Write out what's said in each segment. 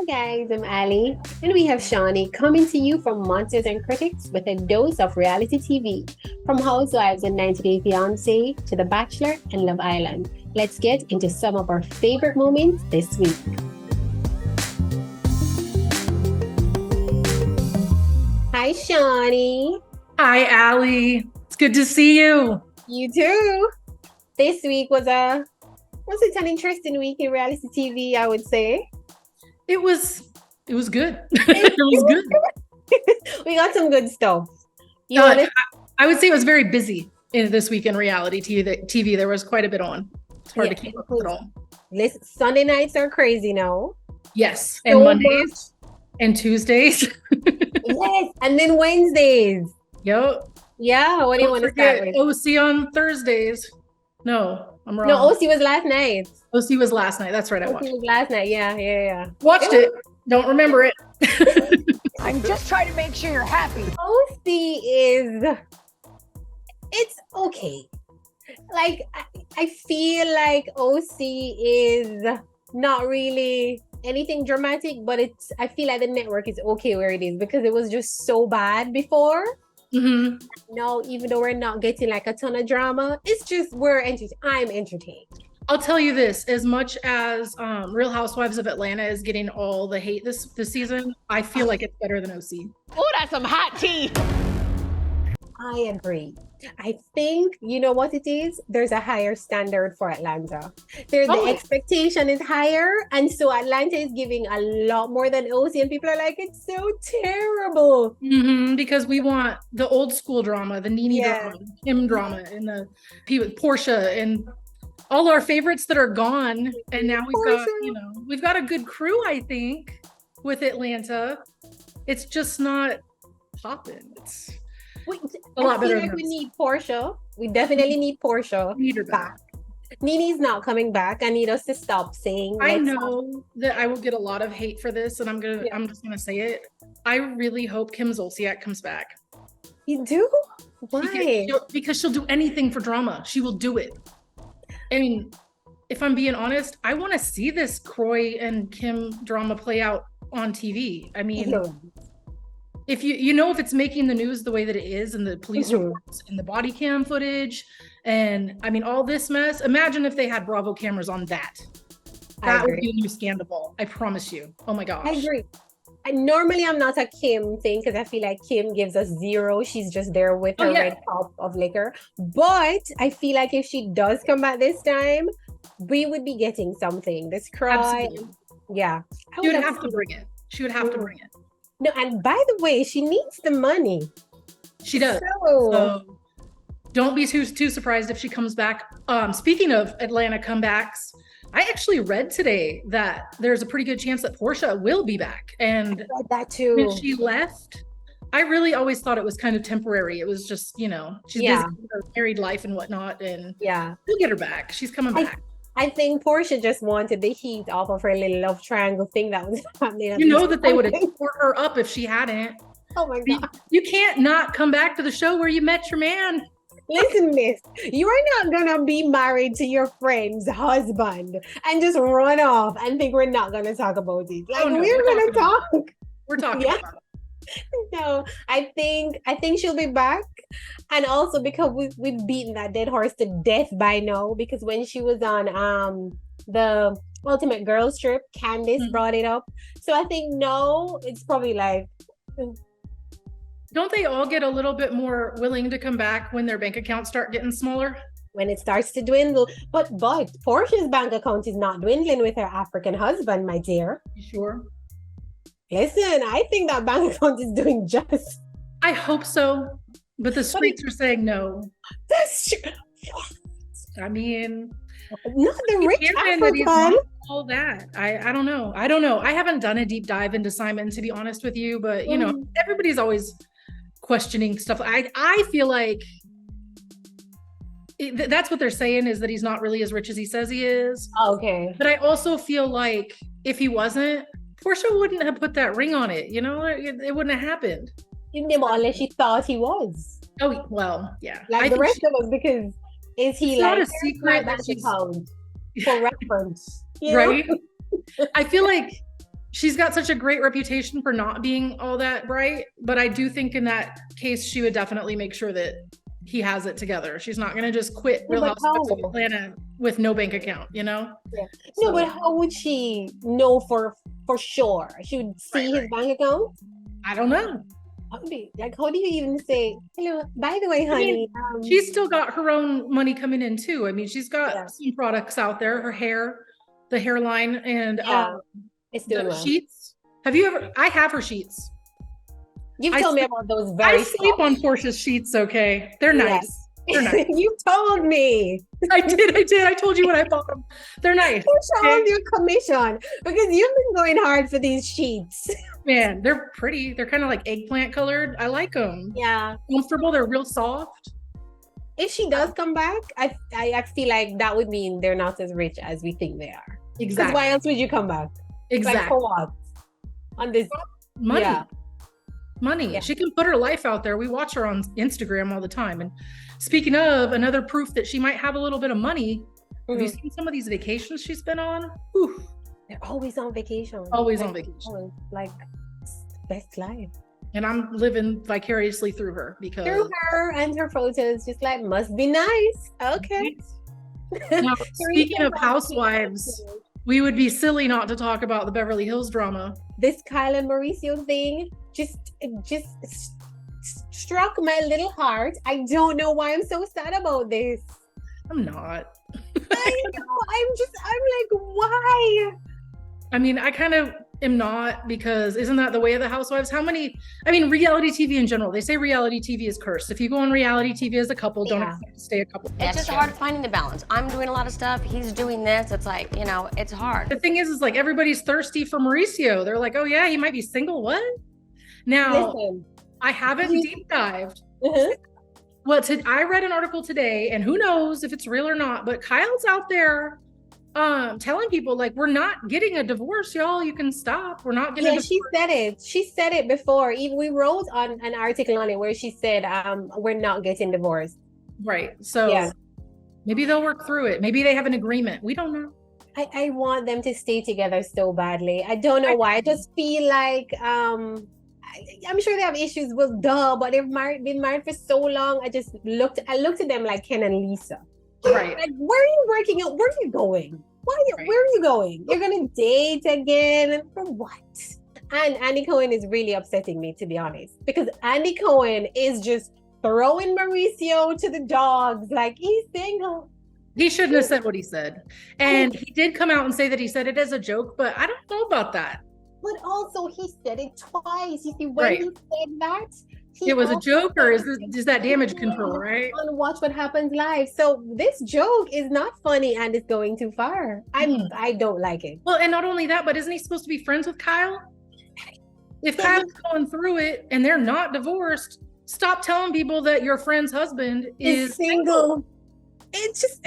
guys, I'm Ali, and we have Shawnee coming to you from Monsters and Critics with a dose of reality TV. From Housewives and 90 Day Fiancé to The Bachelor and Love Island. Let's get into some of our favorite moments this week. Hi, Shawnee. Hi, Ali. It's good to see you. You too. This week was an interesting week in reality TV, I would say. It was good. It was good. We got some good stuff. I would say it was very busy this week in reality TV. There was quite a bit on. It's hard to keep up with it all. Sunday nights are crazy now. Yes, and Mondays and Tuesdays. Yes, and then Wednesdays. Yep. Yeah, what do you want to start with? OC on Thursdays. No, I'm wrong. No, OC was last night. OC was last night. That's right. I watched it. Was last night. Yeah. Watched it. Don't remember it. I'm just trying to make sure you're happy. OC it's okay. Like, I feel like OC is not really anything dramatic, but I feel like the network is okay where it is because it was just so bad before. Mm-hmm. No, even though we're not getting like a ton of drama, it's just I'm entertained. I'll tell you this, as much as Real Housewives of Atlanta is getting all the hate this season, I feel like it's better than OC. Oh, that's some hot tea. I agree. I think, you know what it is? There's a higher standard for Atlanta. The expectation is higher, and so Atlanta is giving a lot more than OC, and people are like, it's so terrible. Mm-hmm, because we want the old school drama, the Nene drama, Kim drama, and the Portia, and all our favorites that are gone. And now we've got a good crew, I think, with Atlanta. It's just not popping. It's a lot better. We need Portia. We definitely need Portia. We need her back. Nene's not coming back. I need us to stop saying. I know that I will get a lot of hate for this, and I'm just gonna say it. I really hope Kim Zolciak comes back. You do? Why? Because she'll do anything for drama. She will do it. I mean, if I'm being honest, I want to see this Croy and Kim drama play out on TV. I mean, if if it's making the news the way that it is, and the police reports and the body cam footage, and I mean all this mess, imagine if they had Bravo cameras on that. That would be a new scandal. I promise you. Oh my gosh. I agree. Normally I'm not a Kim thing because I feel like Kim gives us zero. She's just there with her red cup of liquor. But I feel like if she does come back this time, we would be getting something. This cry. Absolutely. Yeah. She would have to bring it. She would have to bring it. No, and by the way, she needs the money. She does. So don't be too surprised if she comes back. Speaking of Atlanta comebacks, I actually read today that there's a pretty good chance that Portia will be back. And I read that too. When she left, I really always thought it was kind of temporary. It was just, she's busy with her married life and whatnot. And we'll get her back. She's coming back. I think Portia just wanted the heat off of her little love triangle thing that was happening. You know that they would have tore her up if she hadn't. Oh my God. You can't not come back to the show where you met your man. Listen, miss, you are not going to be married to your friend's husband and just run off and think we're not going to talk about it. Like, we're going to talk. We're talking about it. No, I think she'll be back. And also because we've beaten that dead horse to death by now, because when she was on the Ultimate Girls Trip, Candace brought it up. So I think it's probably like... Don't they all get a little bit more willing to come back when their bank accounts start getting smaller? When it starts to dwindle. But Portia's bank account is not dwindling with her African husband, my dear. You sure? Listen, I think that bank account is doing just. I hope so. But the streets are saying no. That's true. I mean, not the rich African. All that. I don't know. I haven't done a deep dive into Simon, to be honest with you, but everybody's always questioning stuff. I feel like that's what they're saying, is that he's not really as rich as he says he is. Oh, okay. But I also feel like if he wasn't, Portia wouldn't have put that ring on it. It wouldn't have happened. Unless she thought he was. Oh, well, yeah. Like the rest of us, because is he it's like not a secret that she's for reference? Right? I feel like she's got such a great reputation for not being all that bright, but I do think in that case she would definitely make sure that he has it together. She's not gonna just quit Real Housewives of Atlanta with no bank account, you know? Yeah. No, but how would she know for sure? She would see his bank account? I don't know. How do you even say, hello, by the way, honey? She's still got her own money coming in too. I mean, she's got some products out there, her hair, the hairline, and it's doing the well. sheets. I have her sheets. You've told me about those I sleep on Portia's sheets, okay? They're nice. They're nice. You told me. I did. I told you when I bought them. They're nice. Show your commission because you've been going hard for these sheets. Man, they're pretty. They're kind of like eggplant colored. I like them. Yeah. Comfortable. They're real soft. If she does come back, I feel like that would mean they're not as rich as we think they are. Exactly. Why else would you come back? Exactly. Like for what? On this money. Yeah. Money. Yeah. She can put her life out there. We watch her on Instagram all the time. And speaking of, another proof that she might have a little bit of money. Have you seen some of these vacations she's been on? Whew. They're always on vacation. Always on vacation. Like best life. And I'm living vicariously through her because through her and her photos, just like must be nice. Okay. Now, speaking of Housewives, we would be silly not to talk about the Beverly Hills drama. This Kyle and Mauricio thing just struck my little heart. I don't know why I'm so sad about this. I'm not. I know. I'm like, why? I mean, I kind of am not, because isn't that the way of the Housewives? Reality TV in general, they say reality TV is cursed. If you go on reality TV as a couple, don't expect to stay a couple. It's just hard finding the balance. I'm doing a lot of stuff. He's doing this. It's like, it's hard. The thing is like everybody's thirsty for Mauricio. They're like, oh yeah, he might be single. What? Now, listen, I haven't deep dived. Well, I read an article today, and who knows if it's real or not, but Kyle's out there telling people like, we're not getting a divorce, y'all. You can stop. We're not getting a divorce. She said it before. Even we wrote on an article on it where she said we're not getting divorced. Right. So maybe they'll work through it. Maybe they have an agreement. We don't know. I want them to stay together so badly. I don't know why. I just feel like I'm sure they have issues with but they've been married for so long. I looked at them like Ken and Lisa. Right. Like, where are you working out? Where are you going? Where are you going? You're gonna date again? For what? And Andy Cohen is really upsetting me, to be honest, because Andy Cohen is just throwing Mauricio to the dogs like he's single. He shouldn't have said what he said. And he did come out and say that he said it as a joke, but I don't know about that. But also he said it twice. You see, when he said that, it was a joke, or is that damage control, right? On Watch What Happens Live. So this joke is not funny and it's going too far. I don't like it. Well, and not only that, but isn't he supposed to be friends with Kyle? If Kyle's going through it and they're not divorced, stop telling people that your friend's husband is single. It's just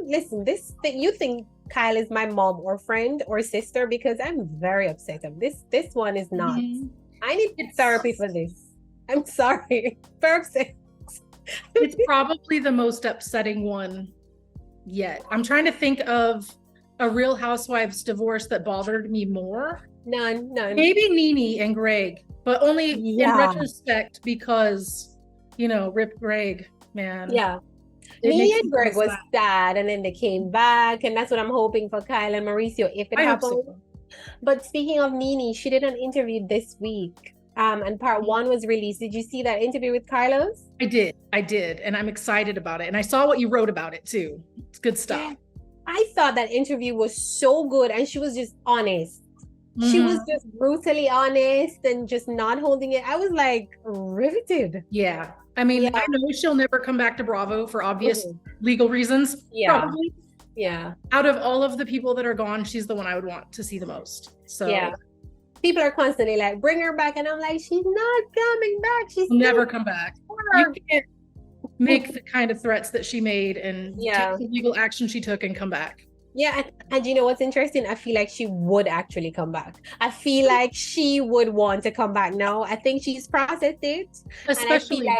listen, this thing, you think Kyle is my mom or friend or sister, because I'm very upset of this. This one is not. I need therapy for this. I'm sorry. Very upset. It's probably the most upsetting one yet. I'm trying to think of a Real Housewives divorce that bothered me more. None. Maybe Nene and Greg, but only in retrospect because, rip Greg, man. Yeah. Me and Greg was sad, and then they came back, and that's what I'm hoping for Kyle and Mauricio if it happens. So. But speaking of Nene, she did an interview this week, and part 1 was released. Did you see that interview with Carlos? I did, and I'm excited about it. And I saw what you wrote about it too. It's good stuff. Yeah. I thought that interview was so good, and she was just honest. She was just brutally honest and just not holding it. I was like riveted. Yeah. I mean, I know she'll never come back to Bravo for obvious legal reasons. Yeah. Probably. Yeah. Out of all of the people that are gone, she's the one I would want to see the most. So people are constantly like, bring her back. And I'm like, she's not coming back. She's never come back. You can't make the kind of threats that she made and take the legal action she took and come back. Yeah, and you know what's interesting? I feel like she would actually come back. I feel like she would want to come back now. I think she's processed it. Especially now.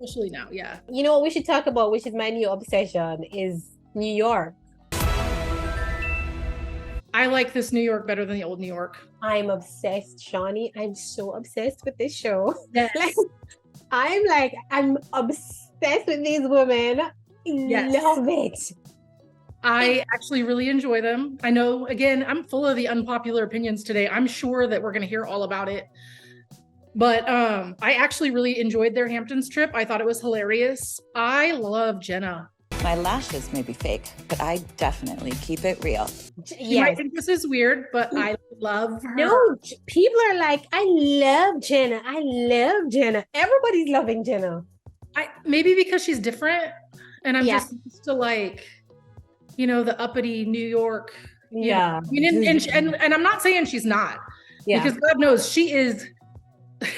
Especially now, yeah. You know what we should talk about, which is my new obsession, is New York. I like this New York better than the old New York. I'm obsessed, Shawnee. I'm so obsessed with this show. Yes. I'm obsessed with these women. Yes. Love it. I actually really enjoy them. I know, again, I'm full of the unpopular opinions today. I'm sure that we're going to hear all about it. But I actually really enjoyed their Hamptons trip. I thought it was hilarious. I love Jenna. My lashes may be fake, but I definitely keep it real. You might think this is weird, but I love her. No, people are like, I love Jenna. I love Jenna. Everybody's loving Jenna. Maybe because she's different. And I'm just used to like, you know, the uppity New York. Yeah. I mean, and I'm not saying she's not. Yeah. Because God knows she is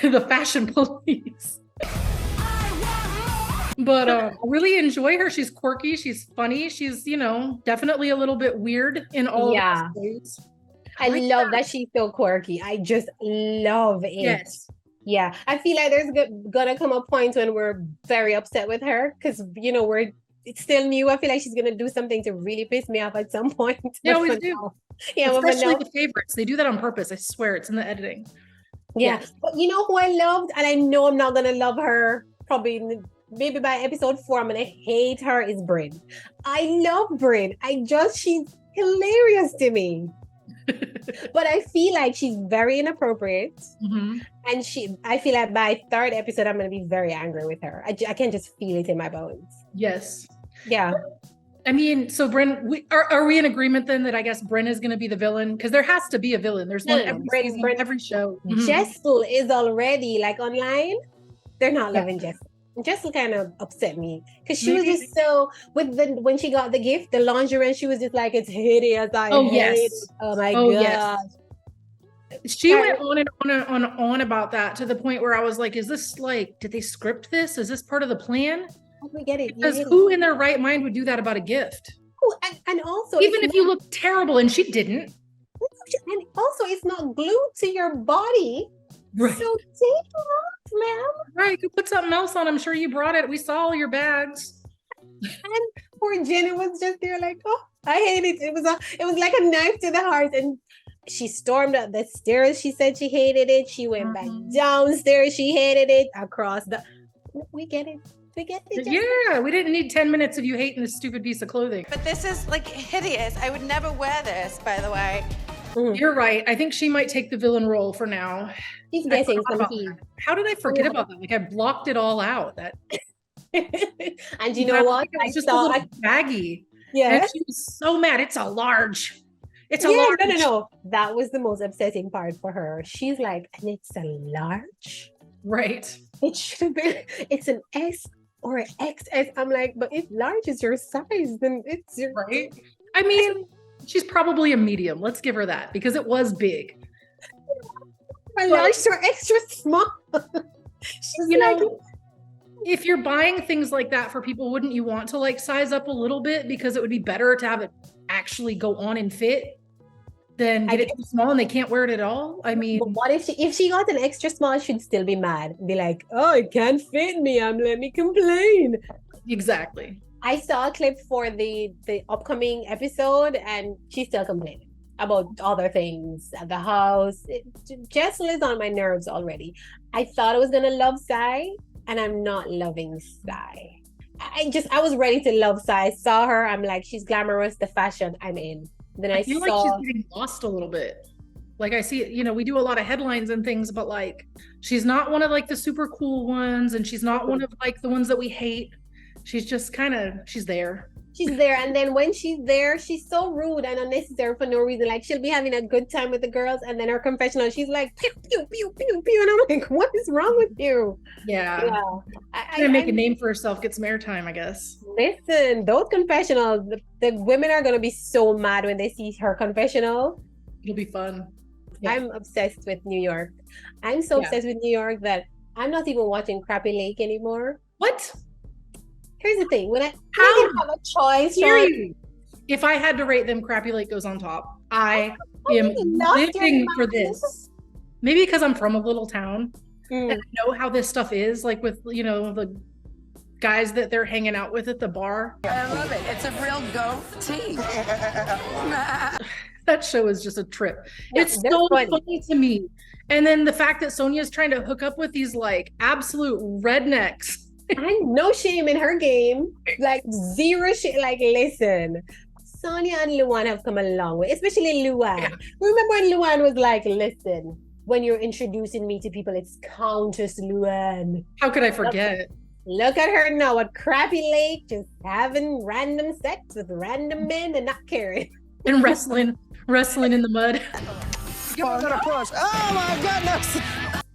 the fashion police. But I really enjoy her. She's quirky. She's funny. She's, you know, definitely a little bit weird in all of ways. I love that she's so quirky. I just love it. Yes. Yeah. I feel like there's gonna come a point when we're very upset with her because, you know, it's still new. I feel like she's gonna do something to really piss me off at some point. They always do. Now, yeah, especially with favorites. They do that on purpose. I swear, it's in the editing. Yeah. Yes. But you know who I loved, and I know I'm not gonna love her probably maybe by episode 4, I'm gonna hate her, is Bryn. I love Bryn. She's hilarious to me. But I feel like she's very inappropriate. Mm-hmm. And I feel like by 3rd episode, I'm gonna be very angry with her. I can just feel it in my bones. Yes. Yeah. I mean, so Bryn, are we in agreement then that I guess Bryn is going to be the villain? Because there has to be a villain. There's one every show. Mm-hmm. Jessel is already like online. They're not loving Jessel. Jessel kind of upset me because she was just so when she got the gift, the lingerie, and she was just like, it's hideous. Oh my god. Yes. She went on and on about that to the point where I was like, is this like, did they script this? Is this part of the plan? We get it. Because who in their right mind would do that about a gift? Oh, and also, even if you look terrible, and she didn't. And also, it's not glued to your body. Right. So take it off, ma'am. Right. You put something else on. I'm sure you brought it. We saw all your bags. And poor Jenna was just there like, oh, I hate it. It was like a knife to the heart. And she stormed up the stairs. She said she hated it. She went back downstairs. She hated it. Across we get it. Yeah, we didn't need 10 minutes of you hating this stupid piece of clothing. But this is like hideous. I would never wear this, by the way. You're right. I think she might take the villain role for now. She's getting some heat. How did I forget about that? Like I blocked it all out. And you know what? I just saw a baggy. Yeah. And she was so mad. It's a large. It's a large. No. That was the most upsetting part for her. She's like, and it's a large? Right. It should have been, it's an S or an XS. I'm like, but if large is your size, then it's your... Right. I mean, she's probably a medium. Let's give her that because it was big. My large or extra small. You know, if you're buying things like that for people, wouldn't you want to like size up a little bit because it would be better to have it actually go on and fit than get it too small and they can't wear it at all? I mean, but what if she got an extra small, she'd still be mad. Be like, oh, it can't fit me. Let me complain. Exactly. I saw a clip for the upcoming episode and she's still complaining about other things at the house. Jessel is on my nerves already. I thought I was gonna love Sai, and I'm not loving Sai. I was ready to love Sai. I saw her. I'm like, she's glamorous. The fashion, I'm in. Then I feel like she's getting lost a little bit. Like I see, you know, we do a lot of headlines and things, but like, she's not one of like the super cool ones, and she's not one of like the ones that we hate. She's just she's there. She's there. And then when she's there, she's so rude and unnecessary for no reason. Like she'll be having a good time with the girls, and then her confessional, she's like, pew, pew, pew, pew, pew. And I'm like, what is wrong with you? Yeah. Gonna make a name for herself, get some airtime, I guess. Listen, those confessionals, the women are going to be so mad when they see her confessional. It'll be fun. Yeah. I'm obsessed with New York. I'm so obsessed with New York that I'm not even watching Crappy Lake anymore. What? Here's the thing. When I didn't have a choice, if I had to rate them, Crappy Lake goes on top. I am living for this. Maybe because I'm from a little town and I know how this stuff is, like with, you know, the guys that they're hanging out with at the bar. I love it. It's a real goatee. That show is just a trip. No, It's they're so funny. funny to me. And then the fact that Sonya's trying to hook up with these like absolute rednecks. And no shame in her game. Like zero shame. Like, listen, Sonia and Luan have come a long way, especially Luan. Yeah. Remember when Luan was like, listen, when you're introducing me to people, it's Countess Luan. How could I forget? Look at her now at Crappy Lake, just having random sex with random men and not caring. And wrestling in the mud. Oh my goodness!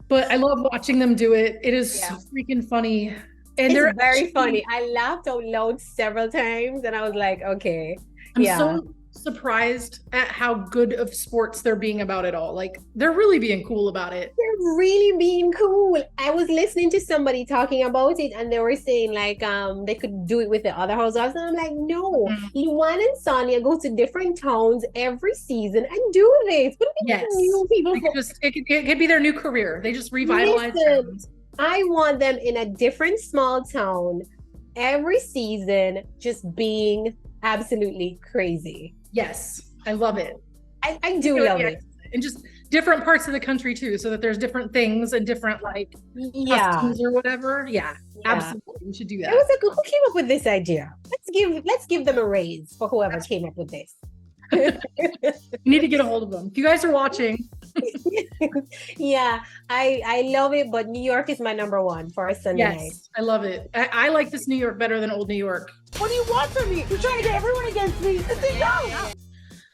But I love watching them do it. It is so freaking funny. And they're It's very actually- funny. I laughed out loud several times and I was like, okay. I'm so surprised at how good of sports they're being about it all. Like they're really being cool about it. They're really being cool. I was listening to somebody talking about it and they were saying like they could do it with the other housewives. And I'm like, no, Luan and Sonia go to different towns every season and do this. What do Yes. new people They could it could be their new career. They just revitalize Listen. towns. I want them in a different small town every season, just being absolutely crazy. Yes, I love it. I do love it. And just different parts of the country too, so that there's different things and different like Yeah. costumes or whatever. Yeah, Yeah. absolutely. We should do It that. was like, who came up with this idea? Let's give them a raise for whoever came up with this. You need to get a hold of them. If you guys are watching, Yeah, I love it, but New York is my number one for a Sunday night. yes, I love it. I like this New York better than old New York. What do you want from me? You're trying to get everyone against me. No.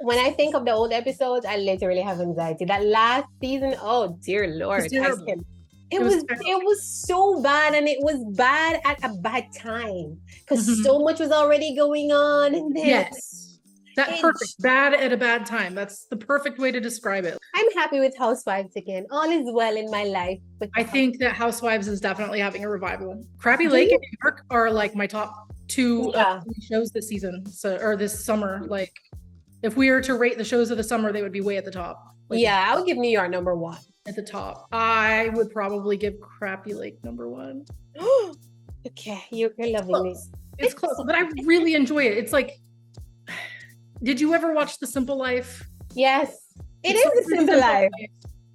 When I think of the old episodes, I literally have anxiety. That last season, oh dear Lord, terrible. It was was terrible. it was so bad, and it was bad at a bad time because Mhm. so much was already going on, and then Yes. That It's- perfect. Bad at a bad time. That's the perfect way to describe it. I'm happy with Housewives again. All is well in my life. I think that Housewives is definitely having a revival. Crappy Do Lake you- and New York are like my top two Yeah. shows this season. So or this summer. Like if we were to rate the shows of the summer, they would be way at the top. Like, yeah, I would give New York number one. at the top. I would probably give Crappy Lake number one. Okay, you're loving this. It's close, but I really enjoy it. It's like, did you ever watch The Simple Life? Yes, it It's is like a simple life.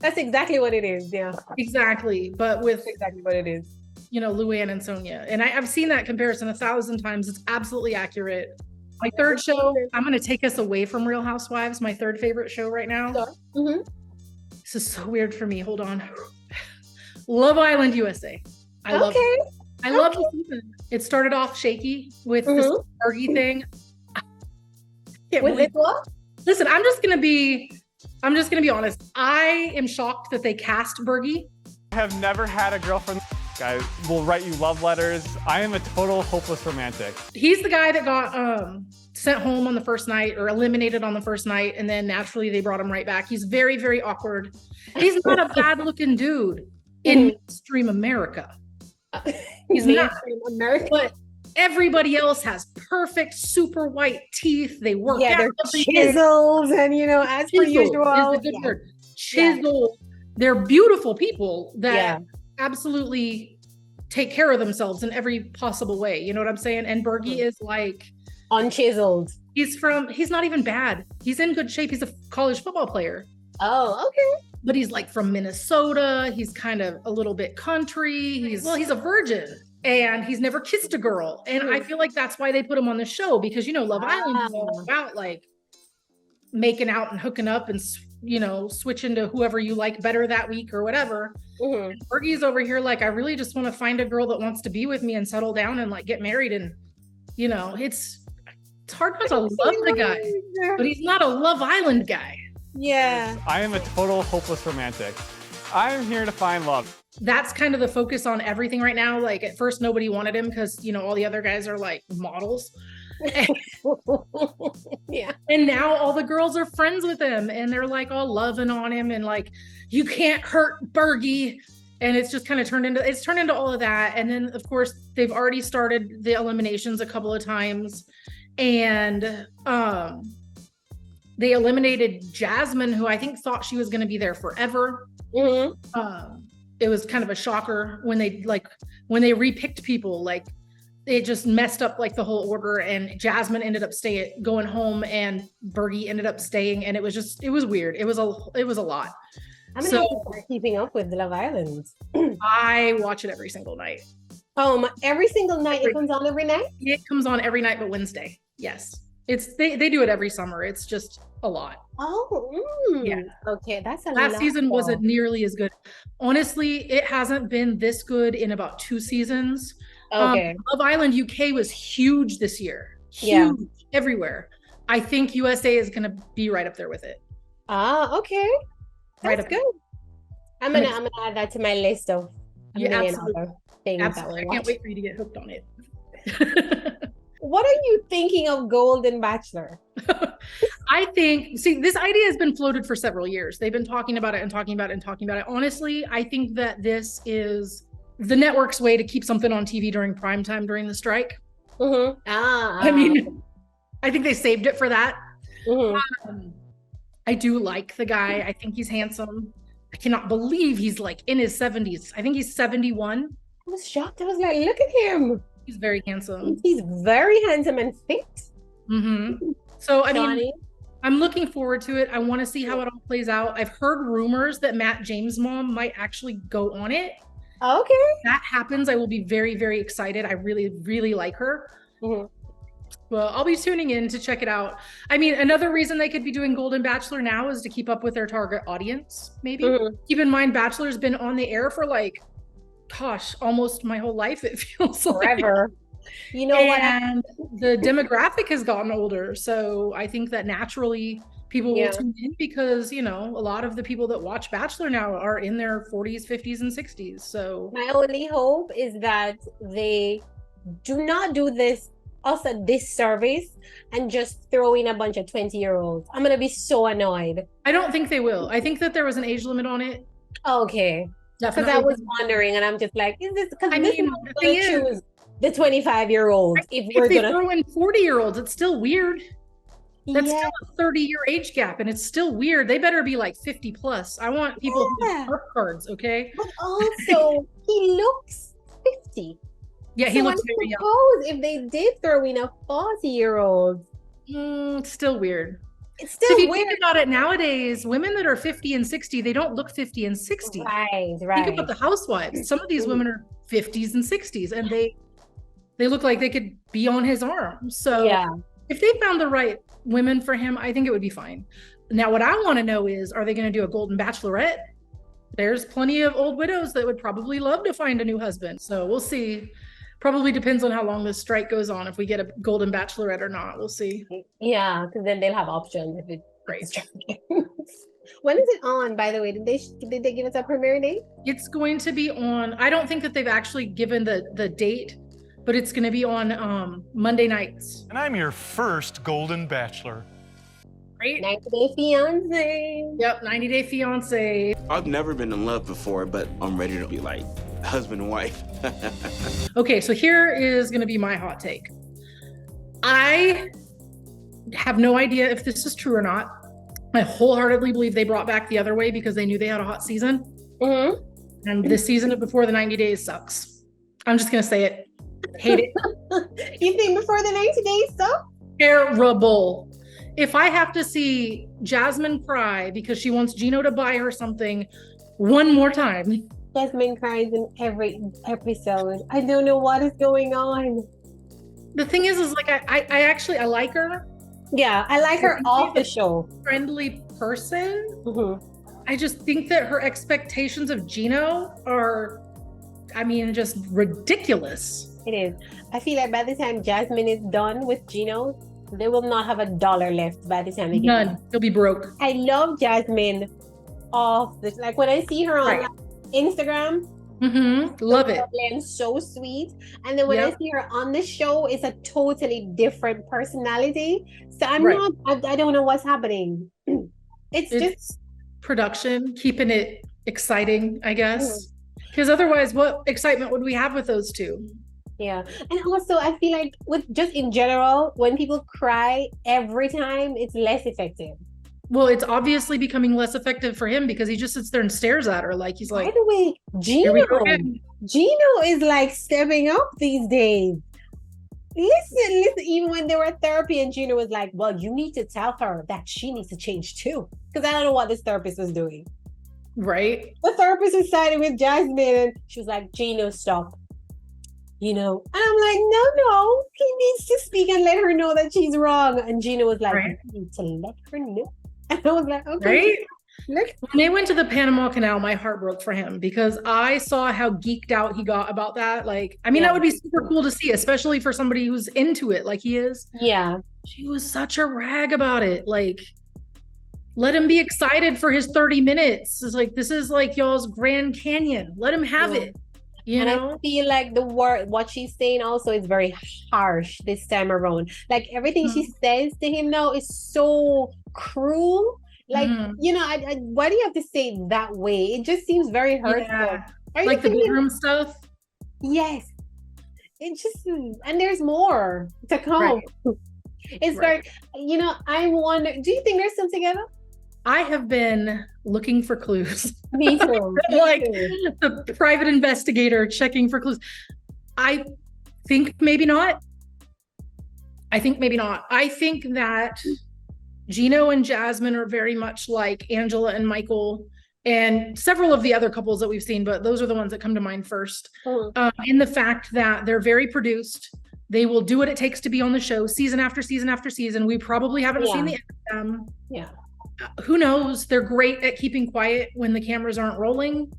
That's exactly what it is. Yeah, Exactly, but with that's exactly what it is. Luann and Sonia. And I've seen that comparison 1,000 times. It's absolutely accurate. My third show, I'm going to take us away from Real Housewives, my third favorite show right now. Mm-hmm. This is so weird for me. Hold on. Love Island USA. I love Okay. it. I love the season. It started off shaky with this Fergie thing. Can't With believe- it what? Listen, I'm just gonna be honest. I am shocked that they cast Bergie. I have never had a girlfriend. I will write you love letters. I am a total hopeless romantic. He's the guy that got sent home on the first night or eliminated on the first night, and then naturally they brought him right back. He's very, very awkward. He's not a bad looking dude in mainstream America. He's not. American. But everybody else has perfect, super white teeth. They work Yeah, out they're every day. chisels, and as per Chisel usual, is the good word. Chisel. They're beautiful people that Yeah. absolutely take care of themselves in every possible way. You know what I'm saying? And Bergie is like, unchiseled. he's not even bad. He's in good shape. He's a college football player, Oh, okay. but he's like from Minnesota. He's kind of a little bit country. He's a virgin and he's never kissed a girl. And I feel like that's why they put him on the show because, Love Island is all about like making out and hooking up and, switching to whoever you like better that week or whatever. Mhm. Fergie's over here like, I really just want to find a girl that wants to be with me and settle down and like get married. And, it's hard not to love the guy, but he's not a Love Island guy. Yeah. I am a total hopeless romantic. I am here to find love. That's kind of the focus on everything right now. Like at first nobody wanted him because, all the other guys are like models. Yeah. And now all the girls are friends with him and they're like all loving on him and like, you can't hurt Bergie. And it's just kind of turned into all of that. And then of course they've already started the eliminations a couple of times. And they eliminated Jasmine, who I think thought she was going to be there forever. Mm-hmm. It was kind of a shocker when they repicked people. Like it just messed up like the whole order, and Jasmine ended up going home, and Bergie ended up staying, and it was weird. It was a lot. I'm gonna have to start keeping up with Love Island. I watch it every single night. Every single night. It comes on every night? It comes on every night but Wednesday. Yes. They do it every summer. It's just a lot. Yeah. Okay, that's a lot. Last season wasn't nearly as good. Honestly, it hasn't been this good in about 2 seasons. Okay. Love Island UK was huge this year. Huge everywhere. I think USA is gonna be right up there with it. Okay. That's Right good. I'm gonna add that to my list of absolutely. Things. Absolutely. I can't wait for you to get hooked on it. What are you thinking of Golden Bachelor? I think, this idea has been floated for several years. They've been talking about it and talking about it and talking about it. Honestly, I think that this is the network's way to keep something on TV during prime time during the strike. I mean, I think they saved it for that. I do like the guy. I think he's handsome. I cannot believe he's like in his 70s. I think he's 71. I was shocked. I was like, look at him. He's very handsome. He's very handsome and fit. So, I mean, I'm looking forward to it. I want to see how it all plays out. I've heard rumors that Matt James' mom might actually go on it. Okay. If that happens, I will be very, very excited. I really, really like her. Well, I'll be tuning in to check it out. I mean, another reason they could be doing Golden Bachelor now is to keep up with their target audience, maybe. Keep in mind, Bachelor's been on the air for like, gosh, almost my whole life, it feels forever. You know what? And the demographic has gotten older. So I think that naturally people will tune in because, a lot of the people that watch Bachelor now are in their 40s, 50s, and 60s. So my only hope is that they do not do us a disservice and just throw in a bunch of 20-year-olds. I'm gonna be so annoyed. I don't think they will. I think that there was an age limit on it. Okay. Because I was wondering, and I'm just like, is this because choose the 25-year-olds if we're they throw in 40-year-olds, it's still weird. That's still a 30-year age gap, and it's still weird. They better be like 50 plus. I want people who have birth cards, okay? But also, he looks 50. Yeah, he looks very young. If they did throw in a 40-year-old, it's still weird. It's still if you weird. think about it nowadays, women that are 50 and 60, they don't look 50 and 60. Right. Think about the Housewives. Some of these women are 50s and 60s, and they look like they could be on his arm. So if they found the right women for him, I think it would be fine. Now, what I want to know is, are they going to do a Golden Bachelorette? There's plenty of old widows that would probably love to find a new husband. So we'll see. Probably depends on how long this strike goes on, if we get a Golden Bachelorette or not. We'll see. Yeah, because then they'll have options. If when is it on, by the way? Did they give us a premiere date? It's going to be on, I don't think that they've actually given the date, but it's going to be on Monday nights. And I'm your first Golden Bachelor. Right? 90 Day Fiance. Yep, 90 Day Fiance. I've never been in love before, but I'm ready to be like husband and wife. Okay, so here is going to be my hot take. I have no idea if this is true or not. I wholeheartedly believe they brought back The Other Way because they knew they had a hot season. And this season of Before the 90 Days sucks. I'm just going to say it. Hate it. You think Before the 90 Days sucks? Terrible. If I have to see Jasmine cry because she wants Gino to buy her something one more time. Jasmine cries in every episode. I don't know what is going on. The thing is like I like her. Yeah, I like her off the show. Friendly person. I just think that her expectations of Gino are, just ridiculous. It is. I feel like by the time Jasmine is done with Gino, they will not have $1 left by the time they get none. They'll be broke. I love Jasmine off this. Like when I see her on Instagram, love it. And so sweet. And then when I see her on the show, it's a totally different personality. So I don't know what's happening. It's just production, keeping it exciting, I guess. Because otherwise, what excitement would we have with those two? Yeah. And also I feel like with just in general, when people cry every time, it's less effective. Well, it's obviously becoming less effective for him because he just sits there and stares at her like he's like. By the way, Gino is like stepping up these days. Listen, even when they were at therapy and Gina was like, well, you need to tell her that she needs to change too. Because I don't know what this therapist was doing. Right. The therapist was siding with Jasmine and she was like, Gina, stop. And I'm like, no, he needs to speak and let her know that she's wrong. And Gina was like, Right. you need to let her know. And I was like, okay. Right. Look. When they went to the Panama Canal, my heart broke for him because I saw how geeked out he got about that. Like, I mean, that would be super cool to see, especially for somebody who's into it like he is. Yeah. She was such a rag about it. Like, let him be excited for his 30 minutes. It's like, this is like y'all's Grand Canyon. Let him have it. You know? I feel like what she's saying also is very harsh this time around. Like everything she says to him now is so cruel. Like, why do you have to say it that way? It just seems very hurtful. Yeah. Like the bedroom stuff? Yes. It just, and there's more to come. Right. It's like, I wonder, do you think they're still together? I have been looking for clues. Me too. Like the private investigator checking for clues. I think maybe not. I think that Gino and Jasmine are very much like Angela and Michael and several of the other couples that we've seen, but those are the ones that come to mind first. In the fact that they're very produced. They will do what it takes to be on the show season after season after season. We probably haven't seen the end of them. Yeah. Who knows? They're great at keeping quiet when the cameras aren't rolling.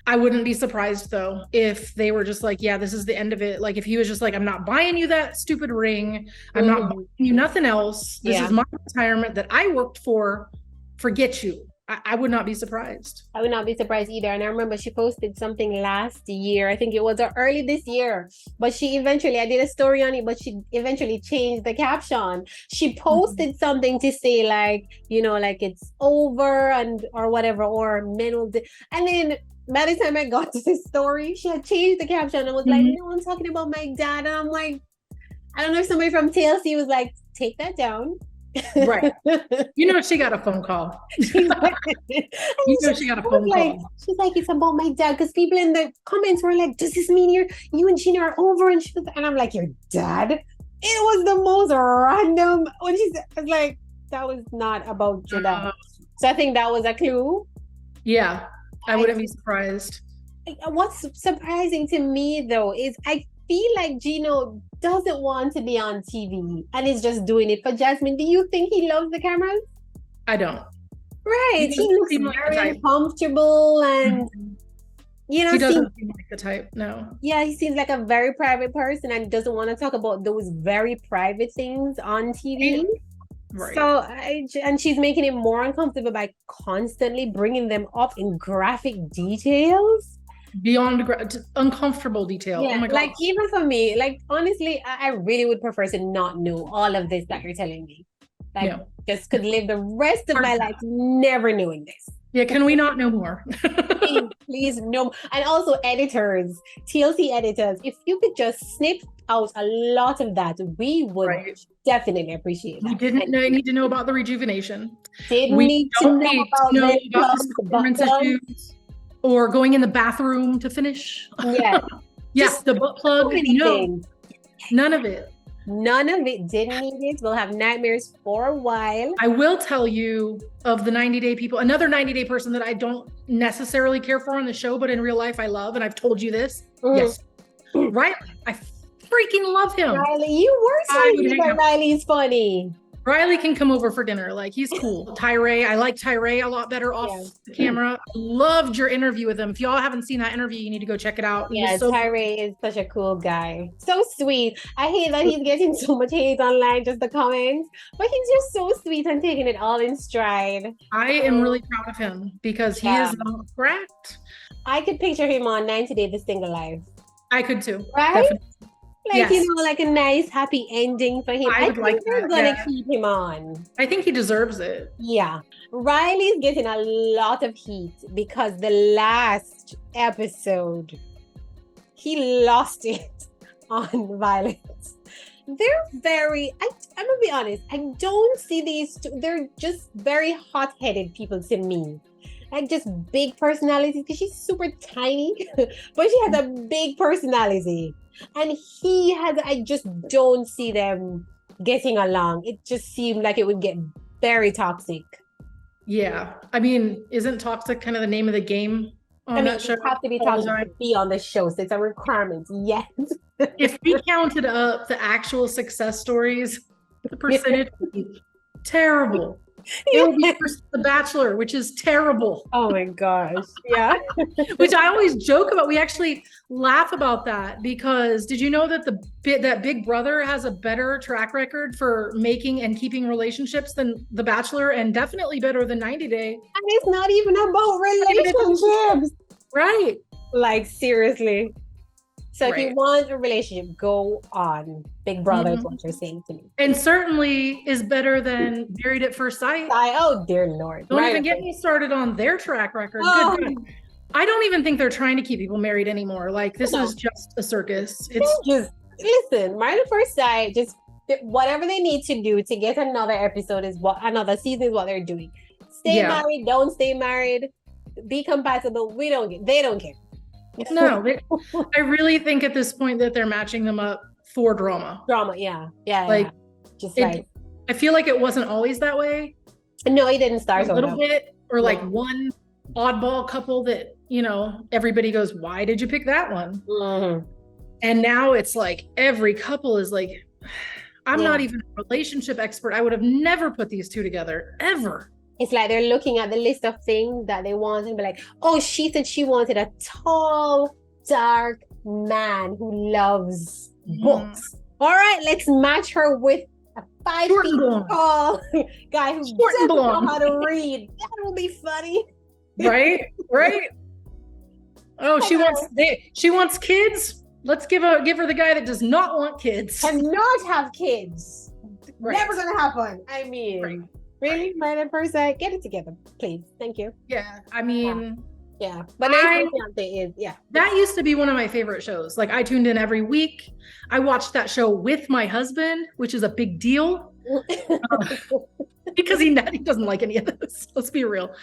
I wouldn't be surprised though if they were just like, yeah, this is the end of it. Like if he was just like, I'm not buying you that stupid ring. I'm not buying you nothing else. This is my retirement that I worked for. Forget you. I would not be surprised. I would not be surprised either. And I remember she posted something last year. I think it was early this year. But she eventually, I did a story on it, but she eventually changed the caption. She posted something to say like, like it's over or whatever, or men will and then by the time I got to the story, she had changed the caption and was like, no, I'm talking about my dad. And I'm like, I don't know if somebody from TLC was like, take that down. Right. She got a phone call. She got a phone call. She's like, it's about my dad. Because people in the comments were like, does this mean you and Gina are over? And I'm like, your dad? It was the most random. When she said, I was like, that was not about your dad. So I think that was a clue. Yeah. I wouldn't be surprised. What's surprising to me though is I feel like Gino doesn't want to be on TV and is just doing it for Jasmine. Do you think he loves the cameras? I don't. Right. He looks very uncomfortable and he doesn't seem like the type. No. Yeah, he seems like a very private person and doesn't want to talk about those very private things on TV. Right. So and she's making it more uncomfortable by constantly bringing them up in graphic details. Beyond uncomfortable detail. Yeah, oh my God. like even for me, like honestly, I really would prefer to not know all of this that you're telling me. Like just could live the rest of my life never knowing this. Yeah, can we not know more? please no. And also editors, TLC editors, if you could just snip out a lot of that, we would definitely appreciate that. You didn't need to know about the rejuvenation. Didn't need to know about the performance issues. Or going in the bathroom to finish. Yeah. Yes, the butt plug. No, none of it. None of it. Didn't need it. We'll have nightmares for a while. I will tell you of the 90-day people, another 90-day person that I don't necessarily care for on the show, but in real life I love, and I've told you this. Yes. Riley. I freaking love him. Riley, you were saying that Riley's funny. Riley can come over for dinner. Like, he's cool. Tyree, I like Tyree a lot better off the camera. Loved your interview with him. If y'all haven't seen that interview, you need to go check it out. Yeah, Tyree is such a cool guy. So sweet. I hate that he's getting so much hate online, just the comments. But he's just so sweet and taking it all in stride. I am really proud of him because he is not cracked. I could picture him on 90 Day The Single Life. I could too. Right? Definitely. Like, like a nice, happy ending for him. I think they're going to keep him on. I think he deserves it. Yeah. Riley's getting a lot of heat because the last episode, he lost it on violence. They're very, I'm going to be honest, I don't see these two, they're just very hot-headed people to me. like just big personalities because she's super tiny, but she has a big personality. And I just don't see them getting along. It just seemed like it would get very toxic. Yeah. I mean, isn't toxic kind of the name of the game on that show? You have to be toxic to be on the show, so it's a requirement. Yes. If we counted up the actual success stories, the percentage would be terrible. It would be versus The Bachelor, which is terrible. Oh my gosh. Yeah. Which I always joke about. We actually laugh about that because did you know that that Big Brother has a better track record for making and keeping relationships than The Bachelor, and definitely better than 90 Day? And it's not even about relationships. Right. Like, seriously. So if Right. you want a relationship, go on. Big Brother is what you're saying to me. And certainly is better than Married at First Sight. Oh, dear Lord. Don't even get me started on their track record. Oh. Good God. I don't even think they're trying to keep people married anymore. Like, this is just a circus. It's just, listen, Married at First Sight, just whatever they need to do to get another episode another season is what they're doing. Stay married, don't stay married, be compatible. They don't care. No, I really think at this point that they're matching them up for drama. Yeah. Like, just I feel like it wasn't always that way. No, it didn't start a little bit, or like one oddball couple that, everybody goes, why did you pick that one? Mm-hmm. And now it's like every couple is like, I'm not even a relationship expert. I would have never put these two together, ever. It's like they're looking at the list of things that they want and be like, oh, she said she wanted a tall, dark man who loves books. All right, let's match her with a 5 feet tall guy who doesn't know how to read. That will be funny. Right? Oh, she wants kids. Let's give her the guy that does not want kids. Cannot have kids. Right. Never gonna happen. I mean, really? Married at First Sight? Get it together, please. Thank you. Yeah, I mean, yeah. But that used to be one of my favorite shows. Like, I tuned in every week. I watched that show with my husband, which is a big deal because he doesn't like any of this. Let's be real.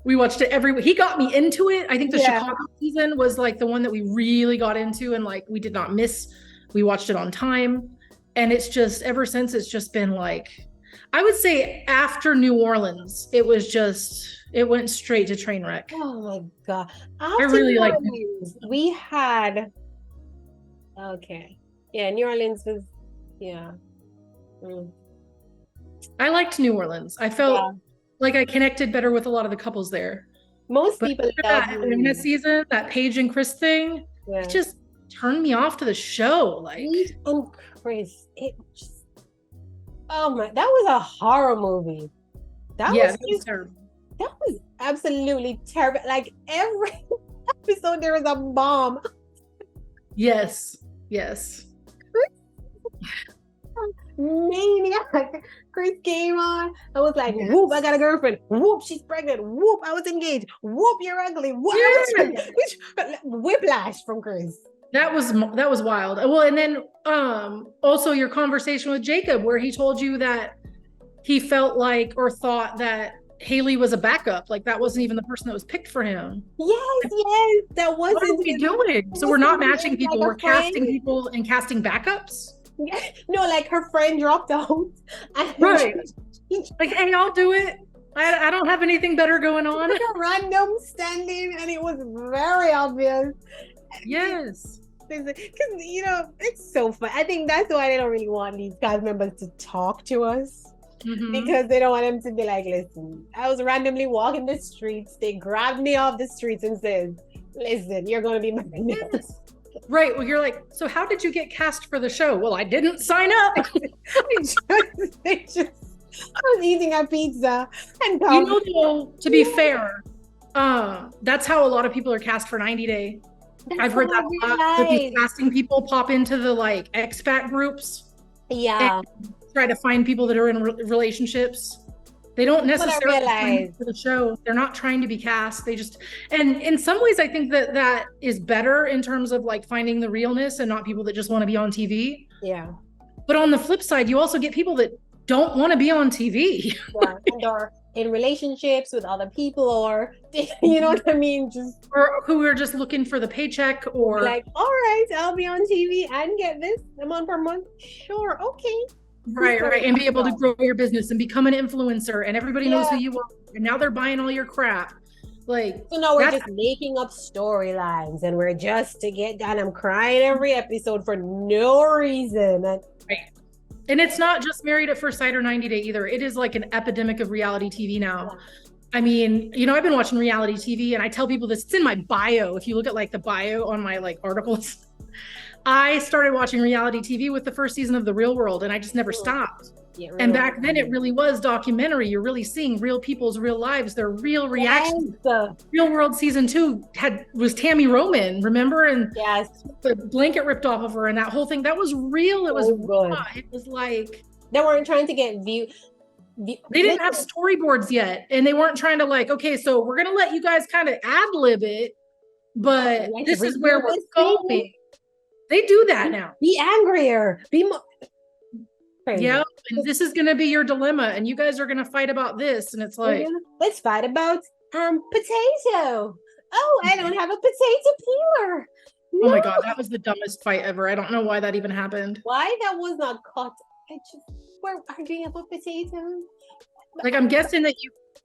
We watched it every week. He got me into it. I think the Chicago season was like the one that we really got into, and like we did not miss. We watched it on time, and it's just ever since it's just been like, I would say after New Orleans, it went straight to train wreck. Oh my God. I really like we had New Orleans was I liked New Orleans. I felt like I connected better with a lot of the couples there. Most people that in this season, that Paige and Chris thing, it just turned me off to the show. Like, and Chris, oh my, that was a horror movie. That was terrible. That was absolutely terrible. Like, every episode there was a bomb. Yes. Maniac. Chris came on. I was like, whoop, I got a girlfriend. Whoop, she's pregnant. Whoop, I was engaged. Whoop, you're ugly. Whoop, whiplash from Chris. That was wild. Well, and then also your conversation with Jacob, where he told you that he felt like or thought that Haley was a backup. Like, that wasn't even the person that was picked for him. Yes, that wasn't. What are we doing? So we're not matching people. We're casting people and casting backups. No, like her friend dropped out. Right. Like, hey, I'll do it. I don't have anything better going on. Like a random standing, and it was very obvious. Yes. Because, it's so fun. I think that's why they don't really want these cast members to talk to us. Mm-hmm. Because they don't want them to be like, listen, I was randomly walking the streets. They grabbed me off the streets and said, listen, you're going to be my next. Right. Well, you're like, so how did you get cast for the show? Well, I didn't sign up. I was eating a pizza. And though, to be fair, that's how a lot of people are cast for 90 Day. I've heard that a lot. These casting people pop into the like expat groups. Yeah. And try to find people that are in relationships. They don't necessarily sign for the show. They're not trying to be cast. They just, and in some ways, I think that is better in terms of like finding the realness and not people that just want to be on TV. Yeah. But on the flip side, you also get people that don't want to be on TV. Yeah. in relationships with other people, or you know what I mean, just or who are just looking for the paycheck, or like, all right, I'll be on TV and get this amount per month. Sure, okay. right, and be able to grow your business and become an influencer, and everybody knows who you are, and now they're buying all your crap. Like, so now we're just making up storylines, and we're just to get done. I'm crying every episode for no reason. And it's not just Married at First Sight or 90 Day either. It is like an epidemic of reality TV now. I mean, you know, I've been watching reality TV, and I tell people this, it's in my bio. If you look at like the bio on my like articles, I started watching reality TV with the first season of The Real World, and I just never stopped. Yeah, and back then it really was documentary. You're really seeing real people's real lives, their real reactions. Real World season 2 was Tammy Roman, remember? And the blanket ripped off of her, and that whole thing, that was real. It was raw. It was like they weren't trying to get view. They didn't have storyboards yet, and they weren't trying to like, okay, so we're gonna let you guys kind of ad-lib it, but this is where we're going. They do that now. Be angrier. Be more. Yeah, and this is gonna be your dilemma, and you guys are gonna fight about this, and it's like, let's fight about potato. Oh, I don't have a potato peeler. No. Oh my god, that was the dumbest fight ever. I don't know why that even happened. Why that was not cut? We're arguing about potatoes. Like, I'm guessing that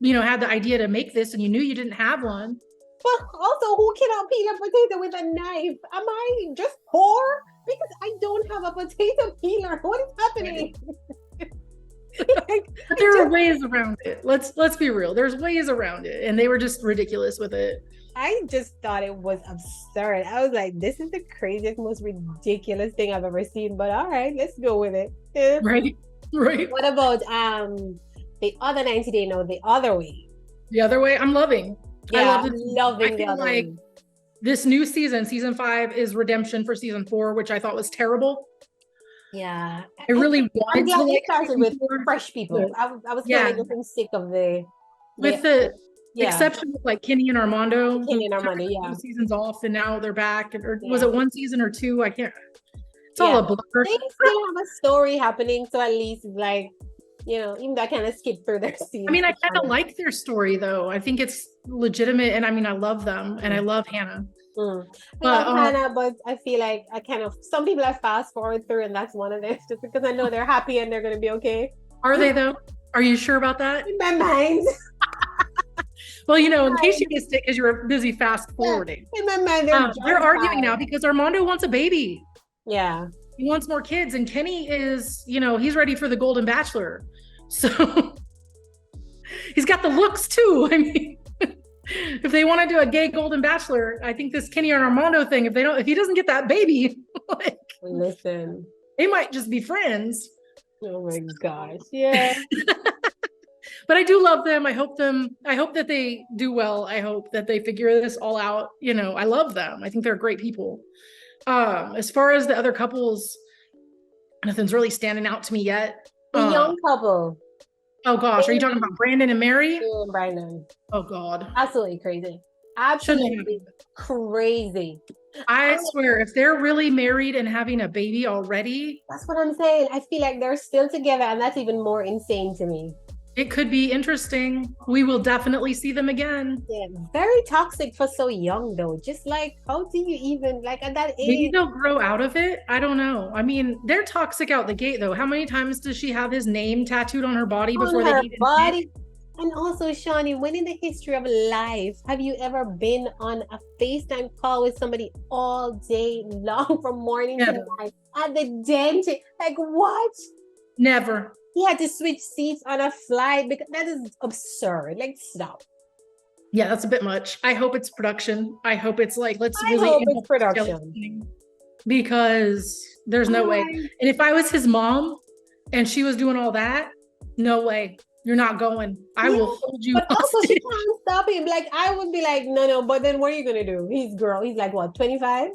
you know, had the idea to make this, and you knew you didn't have one. But also, who cannot peel a potato with a knife? Am I just poor? Because I don't have a potato peeler. What is happening? But there are ways around it. Let's be real. There's ways around it, and they were just ridiculous with it. I just thought it was absurd. I was like, this is the craziest, most ridiculous thing I've ever seen. But all right, let's go with it. Yeah. Right. What about the other 90 Day? No, the other way. The other way. I'm loving. Yeah, I'm loving the other way. This new season 5 is redemption for season 4, which I thought was terrible. Yeah, I really wanted to like started with fresh people. I was kind of getting sick of the exception of like Kenny and Armando. Kenny and Armando, yeah. Seasons off, and now they're back. Or was it 1 season or 2? I can't. It's all a blur. They still have a story happening, so at least like, you know, even though I kind of skipped through their scenes. I mean, I kind of like their story though. I think it's legitimate, and I mean, I love them, and I love Hannah. I love Hannah, but I feel like some people I fast forward through, and that's one of them, just because I know they're happy and they're going to be okay. Are they though? Are you sure about that? In my mind. Well, you know, in case you missed it because you were busy fast forwarding. In my mind, they're arguing now because Armando wants a baby. Yeah. He wants more kids, and Kenny is, you know, he's ready for the Golden Bachelor. So he's got the looks too. I mean, if they want to do a gay Golden Bachelor, I think this Kenny and Armando thing, if he doesn't get that baby, like, listen, they might just be friends. Oh my gosh. Yeah. But I do love them. I hope that they do well. I hope that they figure this all out. You know, I love them. I think they're great people. As far as the other couples, nothing's really standing out to me yet. The young couple. Oh gosh, are you talking about Brandon and Mary? Yeah, Brandon. Oh god. Absolutely crazy. Absolutely crazy. I swear, if they're really married and having a baby already. That's what I'm saying. I feel like they're still together, and that's even more insane to me. It could be interesting. We will definitely see them again. Yeah, very toxic for so young though. Just like, how do you even, like, at that age? Maybe they'll grow out of it. I don't know. I mean, they're toxic out the gate though. How many times does she have his name tattooed on her body before they dated? Body. And also, Shawnee, when in the history of life have you ever been on a FaceTime call with somebody all day long from morning to night at the dentist? Like, what? Never. He had to switch seats on a flight because that is absurd. Like, stop. Yeah, that's a bit much. I hope it's production. I hope it's like, I hope it's production. Because there's no way. And if I was his mom and she was doing all that, no way. You're not going. I will hold you. But also, she can't stop him. Like, I would be like, no. But then what are you gonna do? He's like what, 25?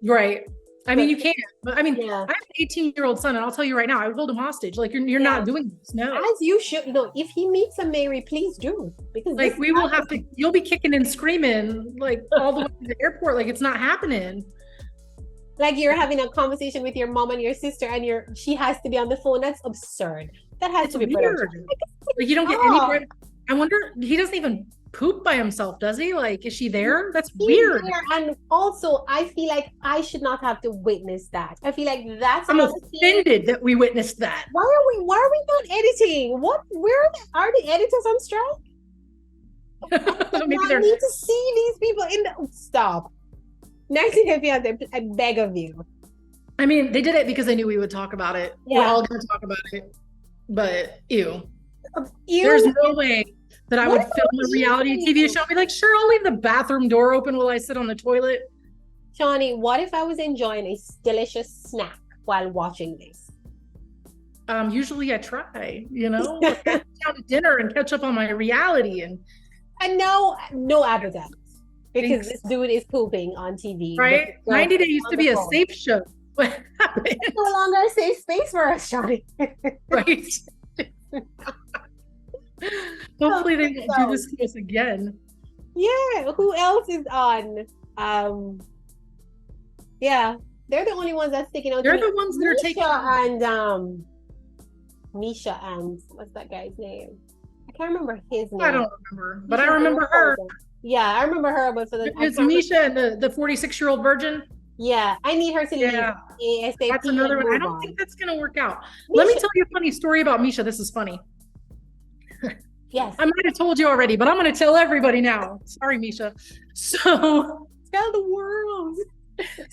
Right. I mean, you can't. But I mean, I have an 18-year-old son, and I'll tell you right now, I would hold him hostage. Like, you're not doing this. No. As you should. No, if he meets a Mary, please do. Because like, we will have to. You'll be kicking and screaming like all the way to the airport. Like, it's not happening. Like, you're having a conversation with your mom and your sister, and she has to be on the phone. That's absurd. That has It's to be weird. production. Like you don't get any credit. I wonder, he doesn't even poop by himself, does he? Like, is she there? That's He's weird. there, and also I feel like I should not have to witness that. I feel like that's I'm another thing. offended that we witnessed that. Why are we not editing? Where are the editors on strike? Maybe I they're need to see these people in the stop. 90 Day Fiancé, I beg of you. I mean, they did it because they knew we would talk about it. Yeah. We're all going to talk about it. But ew. You, There's no way that I would What film about a reality you? TV show and be like, sure, I'll leave the bathroom door open while I sit on the toilet. Shawnee, what if I was enjoying a delicious snack while watching this? Usually I try, you know, like, I sit down to dinner and catch up on my reality. And And no appetite. Because Thanks. this dude is pooping on TV. right, But 90 Day used on to the be a phone. safe show. What happened? It's no longer a safe space for us, Shawnee. Right. Hopefully they won't do this to us again. Yeah, who else is on? Yeah, they're the only ones that's sticking out. They're to me. the ones that are taking. Misha and what's that guy's name? I can't remember his name. I don't remember, but I remember her. Yeah, I remember her, but for the It's Misha and the 46-year-old virgin. yeah, I need her to leave Yeah. ASAP. That's another and one. I move don't on. think that's gonna work out. Let me Misha- tell you a funny story about Misha. This is funny. Yes, I might have told you already, but I'm gonna tell everybody now. Sorry, Misha. So tell the world.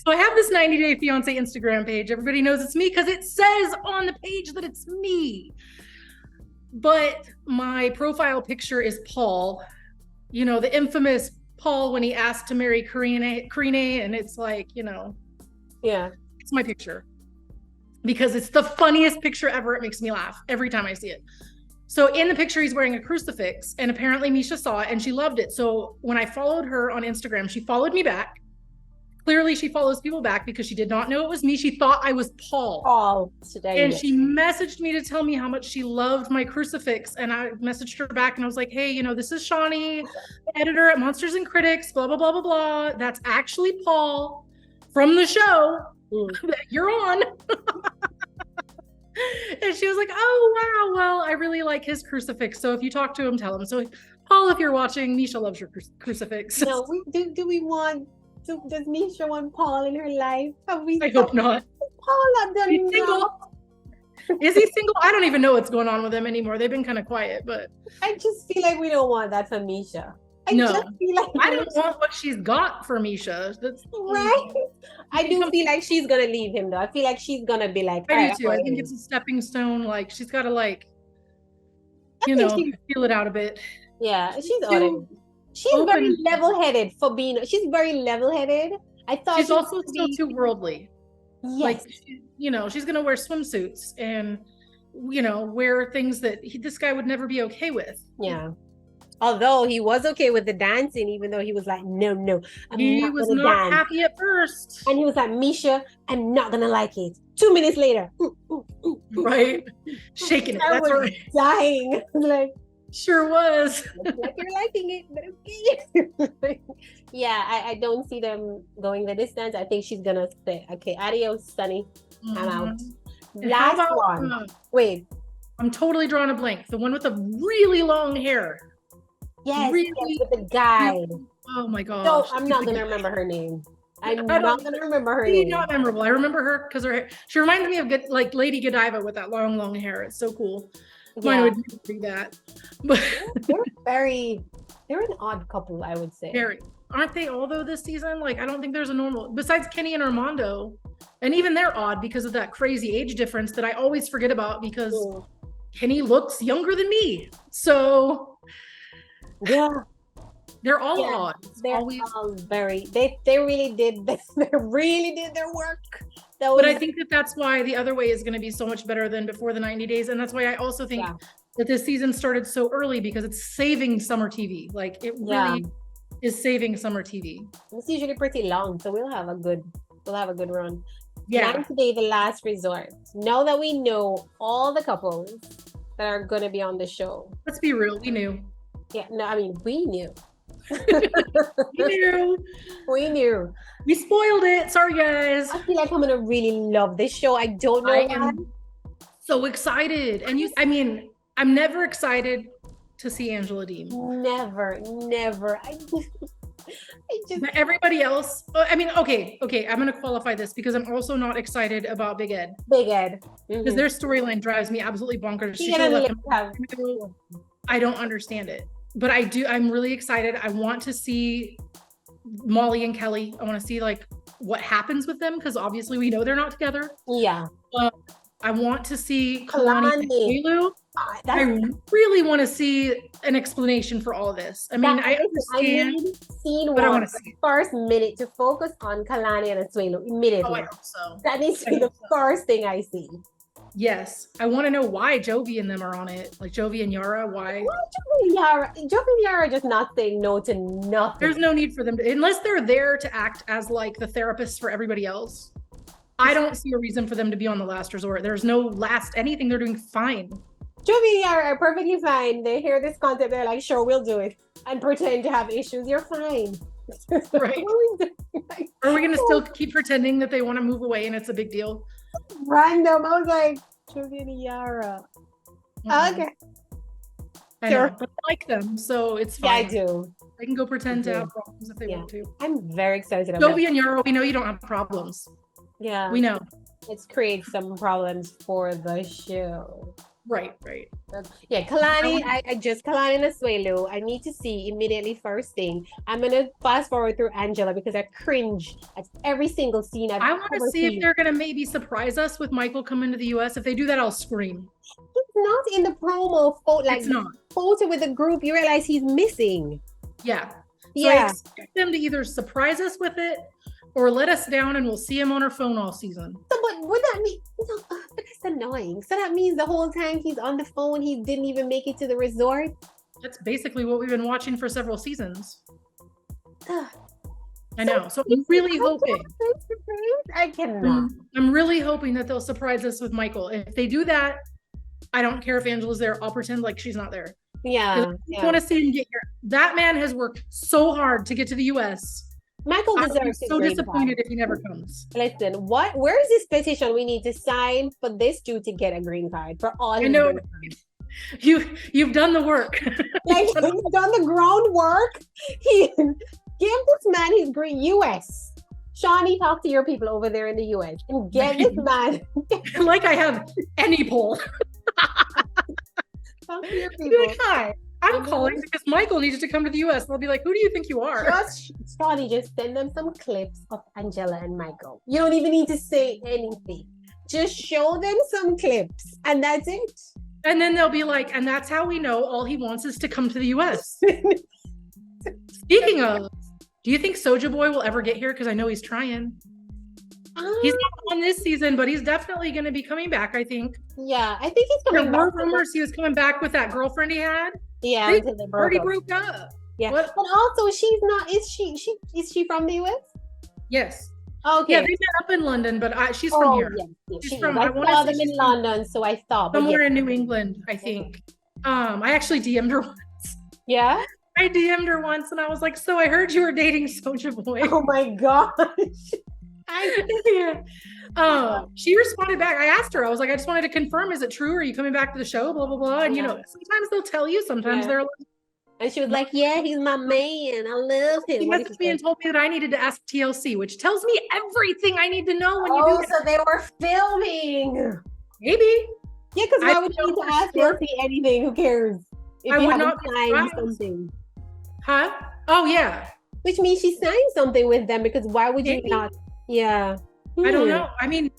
I have this 90 Day Fiancé Instagram page. Everybody knows it's me because it says on the page that it's me. But my profile picture is Paul. You know, the infamous Paul when he asked to marry Karine, and it's like, you know, Yeah, it's my picture. Because it's the funniest picture ever. It makes me laugh every time I see it. So in the picture, he's wearing a crucifix, and apparently Misha saw it and she loved it. So when I followed her on Instagram, she followed me back. Clearly, she follows people back because she did not know it was me. She thought I was Paul. all today. And she messaged me to tell me how much she loved my crucifix. And I messaged her back and I was like, hey, you know, this is Shawnee, the editor at Monsters and Critics, blah, blah, blah, blah, blah. That's actually Paul from the show that you're on. And she was like, oh, wow, well, I really like his crucifix. So if you talk to him, tell him. So Paul, if you're watching, Misha loves your crucifix. No, do we want? Does Misha want Paul in her life? Have we? I hope not. Paul not done He's enough. single. Is he single? I don't even know what's going on with him anymore. They've been kind of quiet, but I just feel like we don't want that for Misha. I No. just feel like I don't want what she's got for Misha. That's right. I do feel like she's gonna leave him though. I feel like she's gonna be like, I "Alright, do too. I I'm think going." it's a stepping stone. Like she's got to I you think know, she- feel it out a bit. Yeah, she's Too on it. She's very open. level-headed for being. She's very level-headed. I thought She's she was also gonna still be- too worldly. Yes. Like, you know, she's gonna wear swimsuits and, you know, wear things that this guy would never be okay with. Yeah. Although he was okay with the dancing, even though he was like, no, I'm He not was gonna not dance. happy at first, And he was like, Misha, I'm not gonna like it. 2 minutes later, right? Shaking it. I That's was right. dying. Like, Sure was. looks like you're liking it, but okay. Yeah, I don't see them going the distance. I think she's gonna say, okay, adios, Sunny. I'm out. Mhm. And how Last about, one. Wait. I'm totally drawing a blank. The one with the really long hair. Yes, Really? yes, with the guy. Oh my gosh. No, I'm not gonna remember her name. I'm I not don't- gonna remember her Really name. not memorable. I remember her because her hair. She reminds me of good, like Lady Godiva with that long hair. It's so cool. Mine Yeah, would never be that. But they're an odd couple, I would say. very. Aren't they all though this season? Like I don't think there's a normal besides Kenny and Armando. And even they're odd because of that crazy age difference that I always forget about because Mm. Kenny looks younger than me. So Yeah, they're all Yeah, odd. It's they're always all very. They really did. They really did their work. That But I was- think that that's why the other way is going to be so much better than before the 90 days. And that's why I also think Yeah. that this season started so early because it's saving summer TV. Like it Yeah. really is saving summer TV. it's usually pretty long, so we'll have a good run. Yeah. Now today, the last resort. Now that we know all the couples that are gonna be on the show. Let's be real. We knew. Yeah, no, I mean we knew. We knew. We knew. We spoiled it. Sorry, guys. I feel like I'm gonna really love this show. I don't know I why. am So excited. And I mean, I'm never excited to see Angela Dean. Never. But everybody else, I mean, okay, I'm gonna qualify this because I'm also not excited about Big Ed. Big Ed. Because their storyline drives me absolutely bonkers. I don't understand it. But I'm really excited. I want to see Molly and Kelly. I want to see like what happens with them, because obviously we know they're not together. Yeah. I want to see Kalani and Elu. I really want to see an explanation for all of this. I mean, I understand. I need scene but I one, want to see first minute to focus on Kalani and Asuelu immediately. Oh, I hope so. That needs to be the first thing I see. Yes, I want to know why Jovi and them are on it. Like Jovi and Yara, why? Jovi and Yara just not saying no to nothing. There's no need for them to, unless they're there to act as like the therapists for everybody else. I don't see a reason for them to be on the last resort. There's no last anything. They're doing fine. Jovi and Yara are perfectly fine. They hear this concept, they're like, sure, we'll do it. And pretend to have issues. You're fine. Right. Are we going to still keep pretending that they want to move away and it's a big deal? Random. I was like, Jovi and Yara. Okay. I know, but I like them, so it's fine. Yeah, I do. They can go pretend to have problems if they want to. I'm very excited about Jovi and Yara, we know you don't have problems. Yeah. We know. It's created some problems for the show. Right. Yeah, Kalani, Kalani and Asuelu, I need to see immediately first thing. I'm going to fast forward through Angela because I cringe at every single scene I want to see if they're going to maybe surprise us with Michael coming to the US. If they do that, I'll scream. He's not in the promo photo with the group. You realize he's missing. Yeah. So I expect them to either surprise us with it or let us down and we'll see him on our phone all season. So, but would that mean? But that's annoying. So that means the whole time he's on the phone, he didn't even make it to the resort. That's basically what we've been watching for several seasons. I know. So I'm really hoping. I cannot. I'm really hoping that they'll surprise us with Michael. If they do that, I don't care if Angela's there. I'll pretend like she's not there. Yeah. I want to see him get here. That man has worked so hard to get to the US. Michael deserves so disappointed if he never comes. Listen, where is this petition we need to sign for this dude to get a green card for all? I know you've done the work. Like he's done the groundwork. Give this man his green US. Shawnee, talk to your people over there in the US and get this man. Like I have any poll. Talk to your people. Be like, hi. I'm calling because Michael needed to come to the US. They'll be like, who do you think you are? Shawnee, just send them some clips of Angela and Michael. You don't even need to say anything. Just show them some clips and that's it. And then they'll be like, and that's how we know all he wants is to come to the US. Speaking of, do you think Soulja Boy will ever get here? Because I know he's trying. He's not on this season, but he's definitely going to be coming back, I think. Yeah, I think he's coming back. There were rumors he was coming back with that girlfriend he had. Yeah, they already broke up. Yeah, but also she's not. Is she from the US? Yes. Okay. Yeah, they met up in London, but she's from here. Yes. She's from. I saw them in London, so I thought somewhere in New England, I think. I actually DM'd her once. Yeah. I DM'd her once, and I was like, "So I heard you were dating Soulja Boy." Oh my gosh. She responded back. I asked her, I was like, I just wanted to confirm, is it true? Are you coming back to the show? Blah, blah, blah. And sometimes they'll tell you, sometimes they're like, and she was like, yeah, he's my man. I love him. She messaged me and told me that I needed to ask TLC, which tells me everything I need to know when you do so they were filming. Maybe. Yeah, because why would you need to ask TLC anything? Who cares? If I you would haven't not signed something. Huh? Oh, yeah. Which means she signed something with them, because why would you not? Yeah. I don't know. I mean,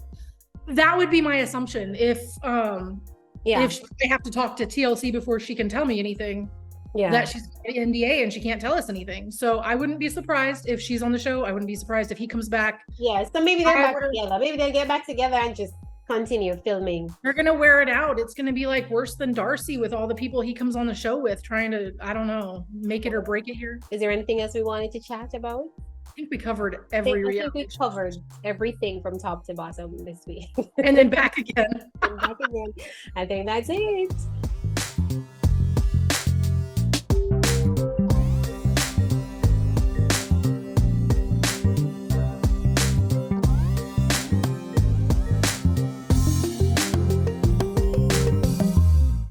that would be my assumption if they have to talk to TLC before she can tell me anything. Yeah. That she's NDA and she can't tell us anything. So I wouldn't be surprised if she's on the show. I wouldn't be surprised if he comes back. Yeah. So maybe they're back together. Maybe they'll get back together and just continue filming. They're gonna wear it out. It's gonna be like worse than Darcy with all the people he comes on the show with, trying to, I don't know, make it or break it here. Is there anything else we wanted to chat about? I think we covered every reality. I think we covered everything from top to bottom this week. And then back again. I think that's it.